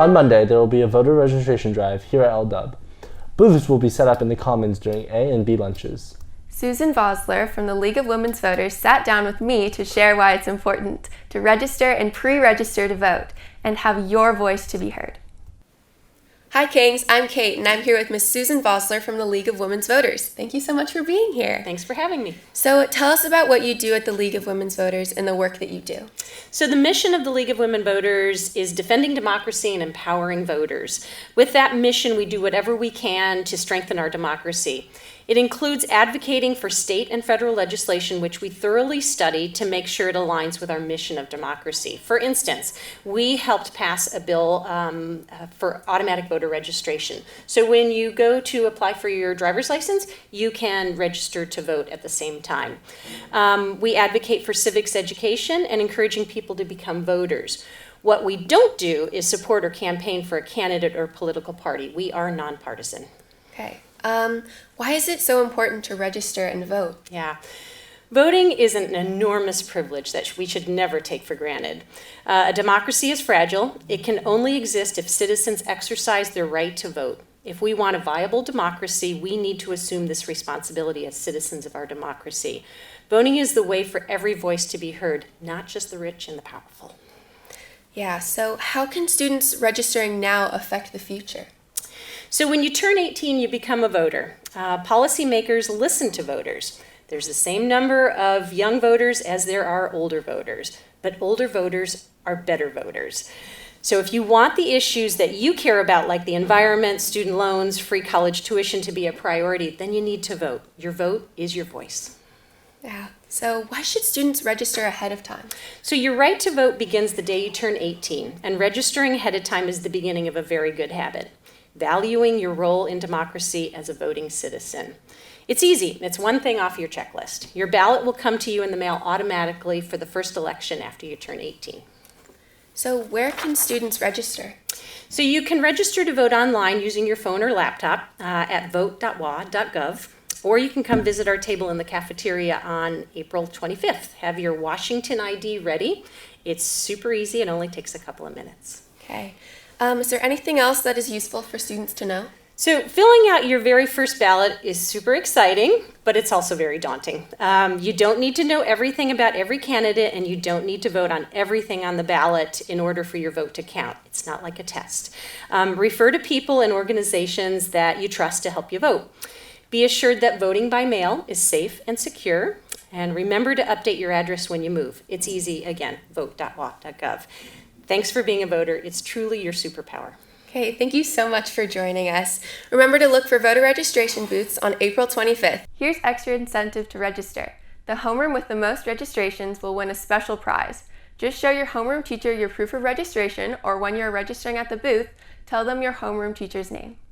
On Monday, there will be a voter registration drive here at LDUB. Booths will be set up in the Commons during A and B lunches. Susan Vossler from the League of Women's Voters sat down with me to share why it's important to register and pre-register to vote and have your voice to be heard. Hi Kangs, I'm Kate and I'm here with Miss Susan Vossler from the League of Women's Voters. Thank you so much for being here. Thanks for having me. So tell us about what you do at the League of Women's Voters and the work that you do. So the mission of the League of Women Voters is defending democracy and empowering voters. With that mission, we do whatever we can to strengthen our democracy. It includes advocating for state and federal legislation, which we thoroughly study to make sure it aligns with our mission of democracy. For instance, we helped pass a bill for automatic voter registration. So when you go to apply for your driver's license, you can register to vote at the same time. We advocate for civics education and encouraging people to become voters. What we don't do is support or campaign for a candidate or political party. We are nonpartisan. Okay. Why is it so important to register and vote? Yeah. Voting is an enormous privilege that we should never take for granted. A democracy is fragile. It can only exist if citizens exercise their right to vote. If we want a viable democracy, we need to assume this responsibility as citizens of our democracy. Voting is the way for every voice to be heard, not just the rich and the powerful. Yeah, so how can students registering now affect the future? So when you turn 18, you become a voter. Policymakers listen to voters. There's the same number of young voters as there are older voters, but older voters are better voters. So if you want the issues that you care about, like the environment, student loans, free college tuition to be a priority, then you need to vote. Your vote is your voice. Yeah. So why should students register ahead of time? So your right to vote begins the day you turn 18, and registering ahead of time is the beginning of a very good habit. Valuing your role in democracy as a voting citizen. It's easy. It's one thing off your checklist. Your ballot will come to you in the mail automatically for the first election after you turn 18. So where can students register? So you can register to vote online using your phone or laptop at vote.wa.gov, or you can come visit our table in the cafeteria on April 25th. Have your Washington ID ready. It's super easy. It only takes a couple of minutes. Okay. Is there anything else that is useful for students to know? So filling out your very first ballot is super exciting, but it's also very daunting. You don't need to know everything about every candidate, and you don't need to vote on everything on the ballot in order for your vote to count. It's not like a test. Refer to people and organizations that you trust to help you vote. Be assured that voting by mail is safe and secure, and remember to update your address when you move. It's easy, again, vote.wa.gov. Thanks for being a voter. It's truly your superpower. Okay, thank you so much for joining us. Remember to look for voter registration booths on April 25th. Here's extra incentive to register. The homeroom with the most registrations will win a special prize. Just show your homeroom teacher your proof of registration, or when you're registering at the booth, tell them your homeroom teacher's name.